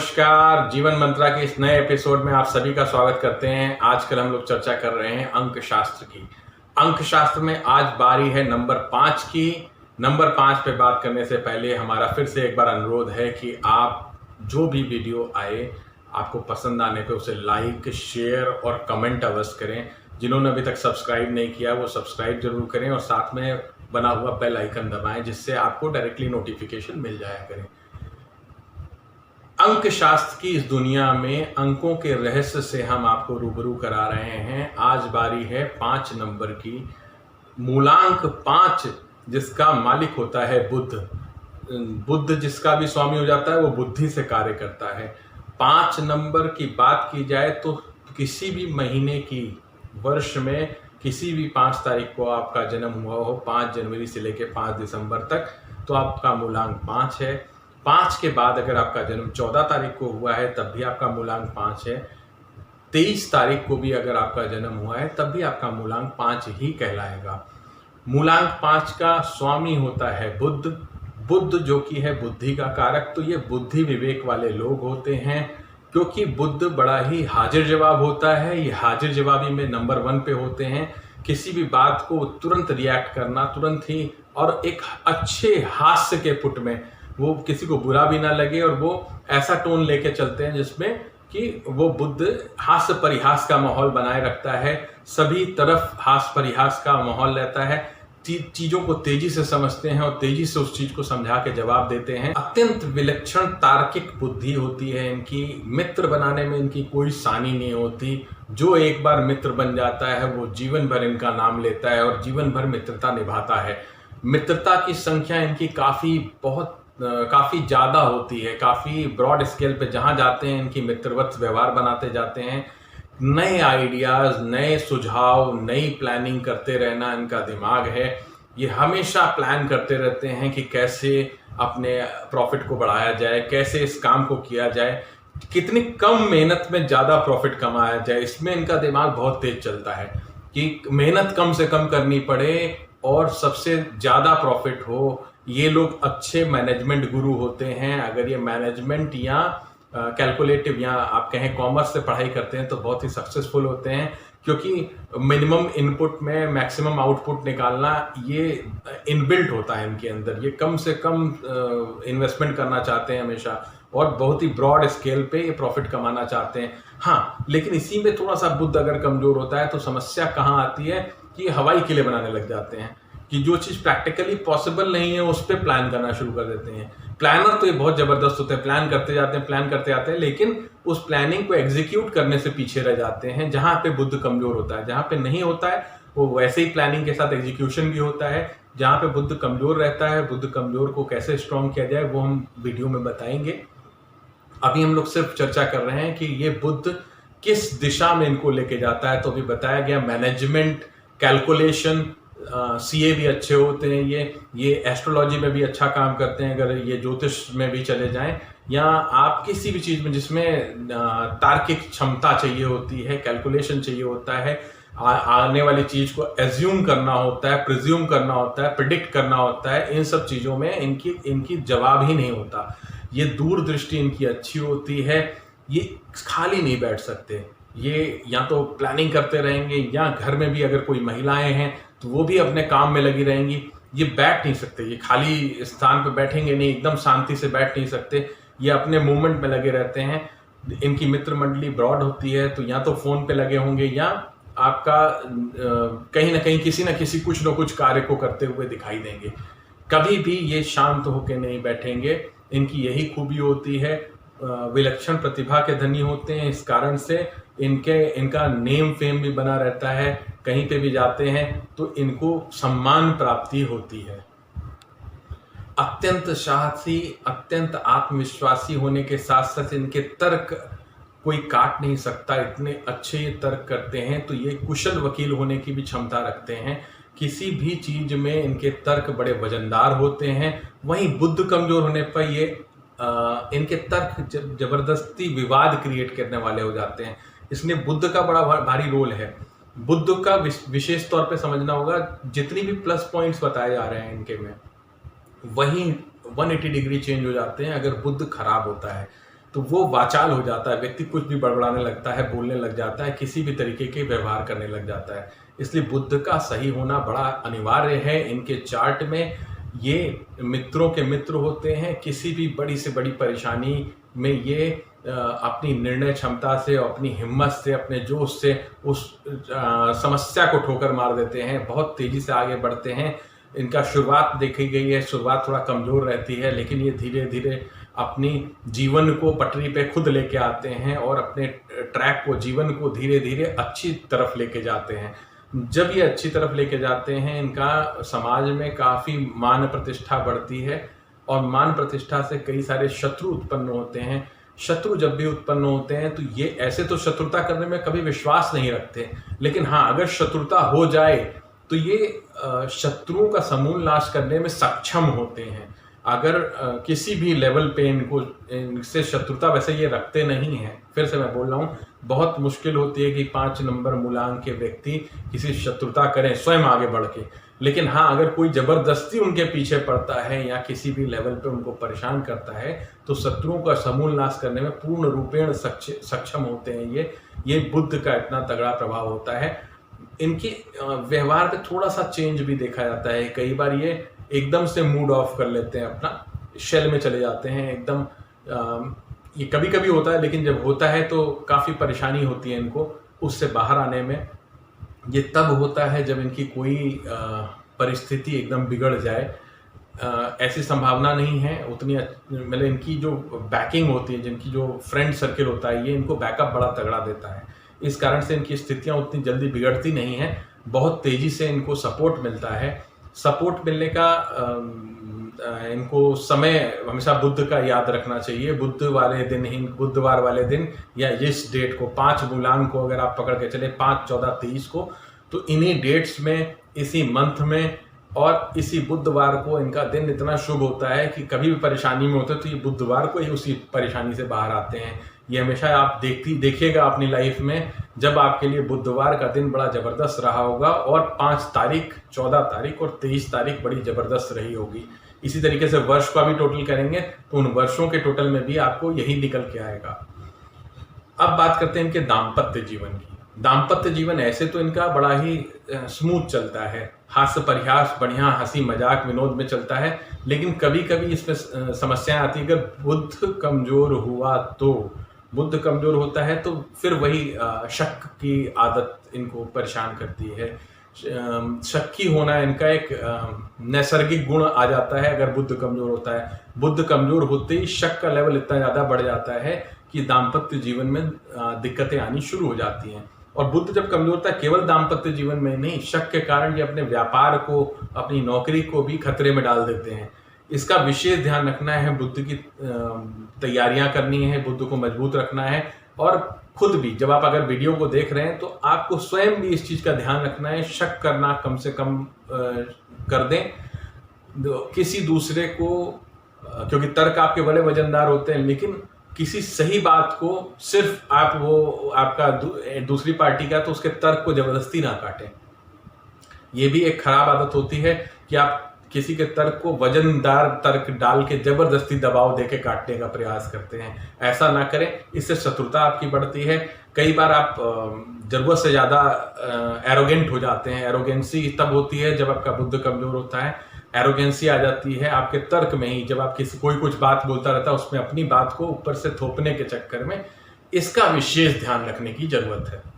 नमस्कार, जीवन मंत्रा के इस नए एपिसोड में आप सभी का स्वागत करते हैं। आजकल हम लोग चर्चा कर रहे हैं अंक शास्त्र की। अंक शास्त्र में आज बारी है नंबर 5 की। नंबर 5 पे बात करने से पहले हमारा फिर से एक बार अनुरोध है कि आप जो भी वीडियो आए आपको पसंद आने पे उसे लाइक, शेयर और कमेंट अवश्य करें। जिन्होंने अभी तक सब्सक्राइब नहीं किया वो सब्सक्राइब जरूर करें और साथ में बना हुआ बेल आइकन दबाएं, जिससे आपको डायरेक्टली नोटिफिकेशन मिल जाया करें। अंक शास्त्र की इस दुनिया में अंकों के रहस्य से हम आपको रूबरू करा रहे हैं। आज बारी है 5 नंबर की। मूलांक 5 जिसका मालिक होता है बुद्ध जिसका भी स्वामी हो जाता है वो बुद्धि से कार्य करता है। 5 नंबर की बात की जाए तो किसी भी महीने की, वर्ष में किसी भी 5 तारीख को आपका जन्म हुआ हो, 5 जनवरी से लेकर 5 दिसंबर तक, तो आपका मूलांक 5 है। 5 के बाद अगर आपका जन्म 14 तारीख को हुआ है तब भी आपका मूलांक 5 है। 23 तारीख को भी अगर आपका जन्म हुआ है तब भी आपका मूलांक 5 ही कहलाएगा। मूलांक 5 का स्वामी होता है बुद्ध जो कि है बुद्धि का कारक। तो ये बुद्धि विवेक वाले लोग होते हैं, क्योंकि बुद्ध बड़ा ही हाजिर जवाब होता है। ये हाजिर जवाबी में नंबर 1 पे होते हैं। किसी भी बात को तुरंत रिएक्ट करना, तुरंत ही, और एक अच्छे हास्य के पुट में, वो किसी को बुरा भी ना लगे और वो ऐसा टोन लेके चलते हैं जिसमें कि वो बुद्ध हास्य परिहास का माहौल बनाए रखता है। सभी तरफ हास्य परिहास का माहौल रहता है। चीजों को तेजी से समझते हैं और तेजी से उस चीज को समझा के जवाब देते हैं। अत्यंत विलक्षण तार्किक बुद्धि होती है इनकी। मित्र बनाने में इनकी कोई सानी नहीं होती। जो एक बार मित्र बन जाता है वो जीवन भर इनका नाम लेता है और जीवन भर मित्रता निभाता है। मित्रता की संख्या इनकी काफी ज्यादा होती है। काफी ब्रॉड स्केल पे जहां जाते हैं इनकी मित्रवत व्यवहार बनाते जाते हैं। नए आइडियाज, नए सुझाव, नई प्लानिंग करते रहना इनका दिमाग है। ये हमेशा प्लान करते रहते हैं कि कैसे अपने प्रॉफिट को बढ़ाया जाए, कैसे इस काम को किया जाए, कितनी कम मेहनत में ज्यादा प्रॉफिट कमाया जाए। इसमें इनका दिमाग बहुत तेज चलता है कि मेहनत कम से कम करनी पड़े और सबसे ज्यादा प्रॉफिट हो। ये लोग अच्छे मैनेजमेंट गुरु होते हैं। अगर ये मैनेजमेंट या कैलकुलेटिव या आप कहें कॉमर्स से पढ़ाई करते हैं तो बहुत ही सक्सेसफुल होते हैं, क्योंकि मिनिमम इनपुट में मैक्सिमम आउटपुट निकालना ये इनबिल्ट होता है इनके अंदर। ये कम से कम इन्वेस्टमेंट करना चाहते हैं हमेशा और बहुत ही ब्रॉड स्केल पे ये प्रॉफिट कमाना चाहते हैं। हाँ, लेकिन इसी में थोड़ा सा बुद्ध अगर कमजोर होता है तो समस्या कहाँ आती है कि हवाई किले बनाने लग जाते हैं कि जो चीज प्रैक्टिकली पॉसिबल नहीं है उस पर प्लान करना शुरू कर देते हैं। प्लानर तो ये बहुत जबरदस्त होते हैं, प्लान करते जाते हैं, लेकिन उस प्लानिंग को एग्जीक्यूट करने से पीछे रह जाते हैं। जहां पे बुद्ध कमजोर होता है, जहां पे नहीं होता है वो वैसे ही प्लानिंग के साथ एग्जीक्यूशन भी होता है। जहां पे बुद्ध कमजोर रहता है, बुद्ध कमजोर को कैसे स्ट्रॉन्ग किया जाए वो हम वीडियो में बताएंगे। अभी हम लोग सिर्फ चर्चा कर रहे हैं कि ये बुद्ध किस दिशा में इनको लेके जाता है। तो अभी बताया गया मैनेजमेंट, कैलकुलेशन, सीए भी अच्छे होते हैं। ये एस्ट्रोलॉजी में भी अच्छा काम करते हैं। अगर ये ज्योतिष में भी चले जाएं या आप किसी भी चीज में जिसमें तार्किक क्षमता चाहिए होती है, कैलकुलेशन चाहिए होता है, आने वाली चीज को एज्यूम करना होता है, प्रिज्यूम करना होता है, प्रिडिक्ट करना होता है, इन सब चीजों में इनकी जवाब ही नहीं होता। ये दूरदृष्टि इनकी अच्छी होती है। ये खाली नहीं बैठ सकते। ये या तो प्लानिंग करते रहेंगे या घर में भी अगर कोई महिलाएं हैं तो वो भी अपने काम में लगी रहेंगी। ये बैठ नहीं सकते, ये खाली स्थान पे बैठेंगे नहीं, एकदम शांति से बैठ नहीं सकते। ये अपने मूवमेंट में लगे रहते हैं। इनकी मित्र मंडली ब्रॉड होती है, तो या तो फोन पे लगे होंगे या आपका कहीं ना कहीं किसी ना किसी कुछ ना कुछ कार्य को करते हुए दिखाई देंगे। कभी भी ये शांत होकर नहीं बैठेंगे। इनकी यही खूबी होती है। विलक्षण प्रतिभा के धनी होते हैं। इस कारण से इनका नेम फेम भी बना रहता है। कहीं पे भी जाते हैं तो इनको सम्मान प्राप्ति होती है। अत्यंत साहसी, अत्यंत आत्मविश्वासी होने के साथ साथ इनके तर्क कोई काट नहीं सकता। इतने अच्छे ये तर्क करते हैं। तो ये कुशल वकील होने की भी क्षमता रखते हैं। किसी भी चीज में इनके तर्क बड़े वजनदार होते हैं। वहीं बुद्ध कमजोर होने पर ये इनके तर्क जबरदस्ती विवाद क्रिएट करने वाले हो जाते हैं। इसलिए बुद्ध का बड़ा भारी रोल है। बुद्ध का विशेष तौर पे समझना होगा, जितनी भी प्लस पॉइंट्स बताए जा रहे हैं इनके में, वहीं 180 डिग्री चेंज हो जाते हैं अगर बुद्ध खराब होता है। तो वो वाचाल हो जाता है, व्यक्ति कुछ भी बड़बड़ाने लगता है, बोलने लग जाता है, किसी भी तरीके के व्यवहार करने लग जाता है। इसलिए बुध का सही होना बड़ा अनिवार्य है। इनके चार्ट में ये मित्रों के मित्र होते हैं। किसी भी बड़ी से बड़ी परेशानी में ये अपनी निर्णय क्षमता से, अपनी हिम्मत से, अपने जोश से उस समस्या को ठोकर मार देते हैं, बहुत तेजी से आगे बढ़ते हैं। इनका शुरुआत देखी गई है, शुरुआत थोड़ा कमज़ोर रहती है, लेकिन ये धीरे धीरे अपनी जीवन को पटरी पे खुद लेके आते हैं और अपने ट्रैक को, जीवन को धीरे धीरे अच्छी तरफ लेके जाते हैं। जब ये अच्छी तरफ लेके जाते हैं, इनका समाज में काफ़ी मान प्रतिष्ठा बढ़ती है और मान प्रतिष्ठा से कई सारे शत्रु उत्पन्न होते हैं। शत्रु जब भी उत्पन्न होते हैं तो ये ऐसे तो शत्रुता करने में कभी विश्वास नहीं रखते, लेकिन हाँ, अगर शत्रुता हो जाए तो ये शत्रुओं का समूल नाश करने में सक्षम होते हैं। अगर किसी भी लेवल पे इनसे शत्रुता वैसे ये रखते नहीं हैं। फिर से मैं बोल रहा हूँ, बहुत मुश्किल होती है कि 5 नंबर मूलांक के व्यक्ति किसी शत्रुता करें स्वयं आगे बढ़ के। लेकिन हाँ, अगर कोई जबरदस्ती उनके पीछे पड़ता है या किसी भी लेवल पे उनको परेशान करता है तो शत्रुओं का समूल नाश करने में पूर्ण रूपेण सक्षम होते हैं। ये बुध का इतना तगड़ा प्रभाव होता है। इनके व्यवहार पे थोड़ा सा चेंज भी देखा जाता है। कई बार ये एकदम से मूड ऑफ कर लेते हैं, अपना शेल में चले जाते हैं एकदम। ये कभी कभी होता है, लेकिन जब होता है तो काफ़ी परेशानी होती है इनको उससे बाहर आने में। ये तब होता है जब इनकी कोई परिस्थिति एकदम बिगड़ जाए। ऐसी संभावना नहीं है उतनी, मतलब इनकी जो बैकिंग होती है, जिनकी जो फ्रेंड सर्किल होता है, ये इनको बैकअप बड़ा तगड़ा देता है। इस कारण से इनकी स्थितियां उतनी जल्दी बिगड़ती नहीं हैं, बहुत तेज़ी से इनको सपोर्ट मिलता है। सपोर्ट मिलने का इनको समय हमेशा बुध का याद रखना चाहिए। बुधवार वाले दिन या इस डेट को, 5 मूलांक को अगर आप पकड़ के चले, 5, 14, 23 को, तो इन्हीं डेट्स में, इसी मंथ में और इसी बुधवार को इनका दिन इतना शुभ होता है कि कभी भी परेशानी में होते हैं तो ये बुधवार को ही उसी परेशानी से बाहर आते हैं। ये हमेशा आप देखिएगा अपनी लाइफ में, जब आपके लिए बुधवार का दिन बड़ा ज़बरदस्त रहा होगा और 5 तारीख, 14 तारीख और 23 तारीख बड़ी ज़बरदस्त रही होगी। इसी तरीके से वर्ष का भी टोटल करेंगे तो उन वर्षों के टोटल में भी आपको यही निकल के आएगा। अब बात करते हैं इनके दाम्पत्य जीवन की। दाम्पत्य जीवन ऐसे तो इनका बड़ा ही स्मूथ चलता है, हास्य परिहास बढ़िया, हंसी मजाक विनोद में चलता है। लेकिन कभी कभी इसमें समस्याएं आती है। अगर बुध कमजोर हुआ तो, बुध कमजोर होता है तो फिर वही शक की आदत इनको परेशान करती है। शक्की होना इनका एक नैसर्गिक गुण आ जाता है अगर बुध कमजोर होता है। बुध कमजोर होते ही शक का लेवल इतना ज़्यादा बढ़ जाता है कि दाम्पत्य जीवन में दिक्कतें आनी शुरू हो जाती हैं। और बुध जब कमजोर होता है, केवल दाम्पत्य जीवन में नहीं, शक के कारण ये अपने व्यापार को, अपनी नौकरी को भी खतरे में डाल देते हैं। इसका विशेष ध्यान रखना है, बुध की तैयारियां करनी है, बुध को मजबूत रखना है। और खुद भी जब आप अगर वीडियो को देख रहे हैं तो आपको स्वयं भी इस चीज़ का ध्यान रखना है, शक करना कम से कम कर दें किसी दूसरे को, क्योंकि तर्क आपके बड़े वजनदार होते हैं, लेकिन किसी सही बात को सिर्फ आपका दूसरी पार्टी का, तो उसके तर्क को जबरदस्ती ना काटें। ये भी एक खराब आदत होती है कि आप किसी के तर्क को वजनदार तर्क डाल के जबरदस्ती दबाव देके काटने का प्रयास करते हैं। ऐसा ना करें, इससे शत्रुता आपकी बढ़ती है। कई बार आप जरूरत से ज़्यादा एरोगेंट हो जाते हैं। एरोगेंसी तब होती है जब आपका बुध कमजोर होता है। एरोगेंसी आ जाती है आपके तर्क में ही, जब आप कोई कुछ बात बोलता रहता है उसमें अपनी बात को ऊपर से थोपने के चक्कर में। इसका विशेष ध्यान रखने की जरूरत है।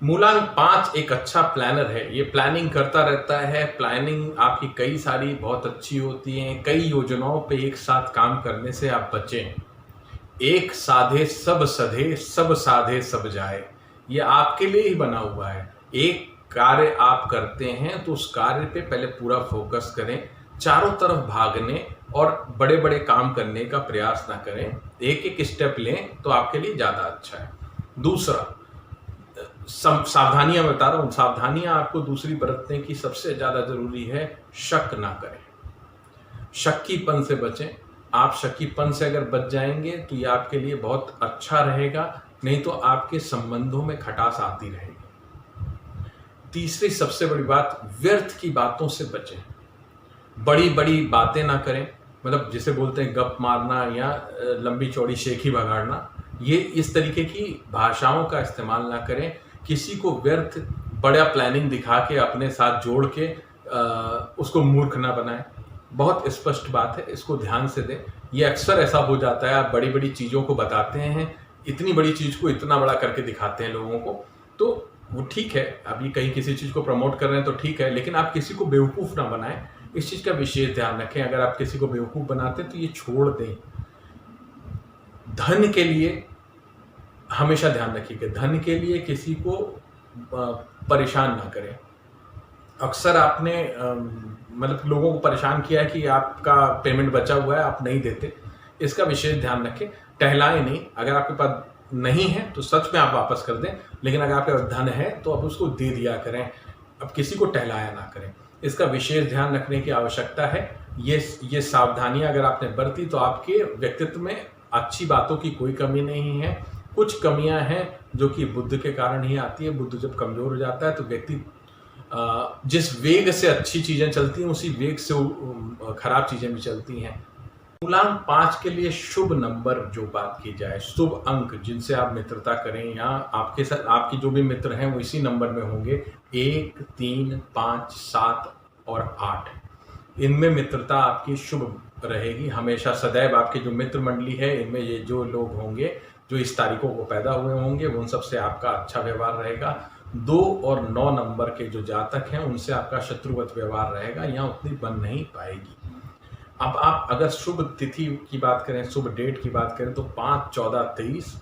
मूलांक 5 एक अच्छा प्लानर है। ये प्लानिंग करता रहता है। प्लानिंग आपकी कई सारी बहुत अच्छी होती हैं। कई योजनाओं पे एक साथ काम करने से आप बचें। एक साधे सब सधे, सब साधे सब जाए, ये आपके लिए ही बना हुआ है। एक कार्य आप करते हैं तो उस कार्य पे पहले पूरा फोकस करें, चारों तरफ भागने और बड़े बड़े काम करने का प्रयास ना करें। एक एक स्टेप लें तो आपके लिए ज़्यादा अच्छा है। दूसरा, सावधानियां बता रहा हूँ, सावधानियां आपको दूसरी बरतने की सबसे ज़्यादा ज़रूरी है। शक ना करें, शक्कीपन से बचें। आप शक्कीपन से अगर बच जाएंगे तो ये आपके लिए बहुत अच्छा रहेगा, नहीं तो आपके संबंधों में खटास आती रहेगी। तीसरी सबसे बड़ी बात, व्यर्थ की बातों से बचें। बड़ी बड़ी बातें ना करें, मतलब जिसे बोलते हैं गप मारना या लंबी चौड़ी शेखी बगाड़ना, ये इस तरीके की भाषाओं का इस्तेमाल ना करें। किसी को व्यर्थ बड़ा प्लानिंग दिखा के अपने साथ जोड़ के उसको मूर्ख ना बनाएं। बहुत स्पष्ट बात है, इसको ध्यान से दें। ये अक्सर ऐसा हो जाता है, आप बड़ी बड़ी चीज़ों को बताते हैं, इतनी बड़ी चीज़ को इतना बड़ा करके दिखाते हैं लोगों को, तो वो ठीक है, अभी कहीं किसी चीज़ को प्रमोट कर रहे हैं तो ठीक है, लेकिन आप किसी को बेवकूफ़ ना बनाएं। इस चीज़ का विशेष ध्यान रखें। अगर आप किसी को बेवकूफ़ बनाते हैं तो ये छोड़ दें। धन के लिए हमेशा ध्यान रखिएगा, धन के लिए किसी को परेशान ना करें। अक्सर आपने मतलब लोगों को परेशान किया है कि आपका पेमेंट बचा हुआ है, आप नहीं देते, इसका विशेष ध्यान रखें। टहलाएं नहीं, अगर आपके पास नहीं है तो सच में आप वापस कर दें, लेकिन अगर आपके पास धन है तो आप उसको दे दिया करें। अब किसी को टहलाया ना करें, इसका विशेष ध्यान रखने की आवश्यकता है। ये सावधानियां अगर आपने बरती तो आपके व्यक्तित्व में अच्छी बातों की कोई कमी नहीं है। कुछ कमियां हैं जो कि बुद्ध के कारण ही आती है। बुद्ध जब कमज़ोर हो जाता है तो व्यक्ति जिस वेग से अच्छी चीज़ें चलती हैं उसी वेग से खराब चीज़ें भी चलती हैं। मूलांक 5 के लिए शुभ नंबर जो बात की जाए, शुभ अंक जिनसे आप मित्रता करें या आपके साथ आपके जो भी मित्र हैं वो इसी नंबर में होंगे, 1, 3, 5, 7 और 8। इनमें मित्रता आपकी शुभ रहेगी हमेशा। सदैव आपकी जो मित्र मंडली है इनमें ये जो लोग होंगे जो इस तारीखों को पैदा हुए होंगे उन सबसे आपका अच्छा व्यवहार रहेगा। 2 और 9 नंबर के जो जातक हैं उनसे आपका शत्रुवत व्यवहार रहेगा, यहाँ उतनी बन नहीं पाएगी। अब आप अगर शुभ तिथि की बात करें, शुभ डेट की बात करें तो 5, 14, 23,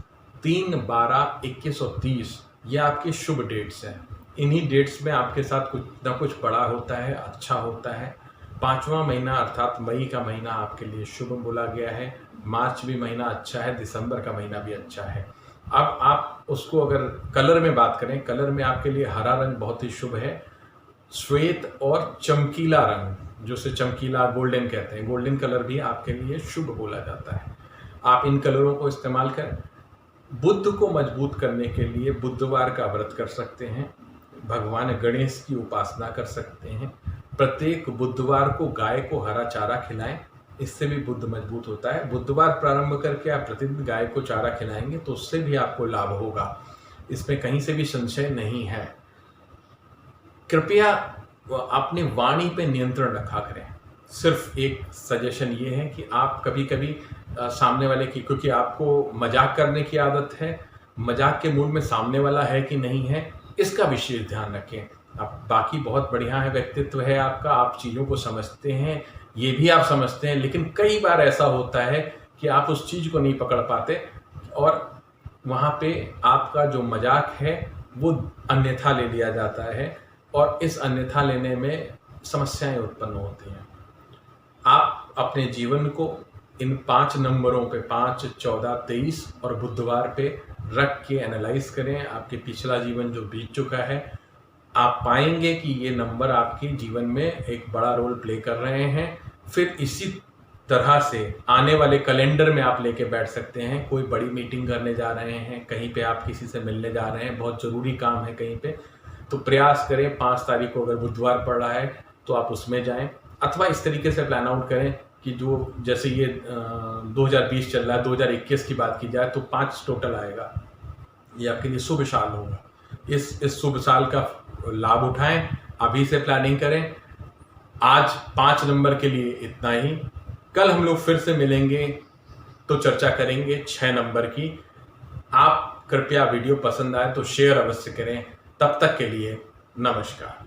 3, 12, 21 और 30 ये आपके शुभ डेट्स हैं। इन्हीं डेट्स में आपके साथ कुछ ना कुछ बड़ा होता है, अच्छा होता है। 5वां महीना अर्थात मई का महीना आपके लिए शुभ बोला गया है। मार्च भी महीना अच्छा है, दिसंबर का महीना भी अच्छा है। अब आप उसको अगर कलर में बात करें, कलर में आपके लिए हरा रंग बहुत ही शुभ है। श्वेत और चमकीला रंग, जो से चमकीला गोल्डन कहते हैं, गोल्डन कलर भी आपके लिए शुभ बोला जाता है। आप इन कलरों को इस्तेमाल करें। बुद्ध को मजबूत करने के लिए बुधवार का व्रत कर सकते हैं, भगवान गणेश की उपासना कर सकते हैं। प्रत्येक बुधवार को गाय को हरा चारा खिलाएं, इससे भी बुद्ध मजबूत होता है। बुधवार प्रारंभ करके आप प्रतिदिन गाय को चारा खिलाएंगे तो उससे भी आपको लाभ होगा, इसमें कहीं से भी संशय नहीं है। कृपया अपनी वाणी पे नियंत्रण रखा करें। सिर्फ एक सजेशन ये है कि आप कभी कभी सामने वाले की, क्योंकि आपको मजाक करने की आदत है, मजाक के मूड में सामने वाला है कि नहीं है, इसका विशेष ध्यान रखें। आप बाकी बहुत बढ़िया है, व्यक्तित्व है आपका, आप चीज़ों को समझते हैं, ये भी आप समझते हैं, लेकिन कई बार ऐसा होता है कि आप उस चीज़ को नहीं पकड़ पाते और वहाँ पे आपका जो मजाक है वो अन्यथा ले लिया जाता है और इस अन्यथा लेने में समस्याएं उत्पन्न होती हैं। आप अपने जीवन को इन 5 नंबरों पे 5, 14, 23 और बुधवार पे रख के एनालाइज करें। आपके पिछला जीवन जो बीत चुका है, आप पाएंगे कि ये नंबर आपके जीवन में एक बड़ा रोल प्ले कर रहे हैं। फिर इसी तरह से आने वाले कैलेंडर में आप लेके बैठ सकते हैं। कोई बड़ी मीटिंग करने जा रहे हैं, कहीं पे आप किसी से मिलने जा रहे हैं, बहुत ज़रूरी काम है कहीं पे, तो प्रयास करें 5 तारीख को अगर बुधवार पड़ रहा है तो आप उसमें जाएं। अथवा इस तरीके से प्लान आउट करें कि जो जैसे ये 2020 चल रहा है, 2021 की बात की जाए तो 5 टोटल आएगा, ये आपके लिए शुभ साल होगा। इस शुभ साल का लाभ उठाएं, अभी से प्लानिंग करें। आज 5 नंबर के लिए इतना ही। कल हम लोग फिर से मिलेंगे तो चर्चा करेंगे 6 नंबर की। आप कृपया वीडियो पसंद आए तो शेयर अवश्य करें। तब तक के लिए नमस्कार।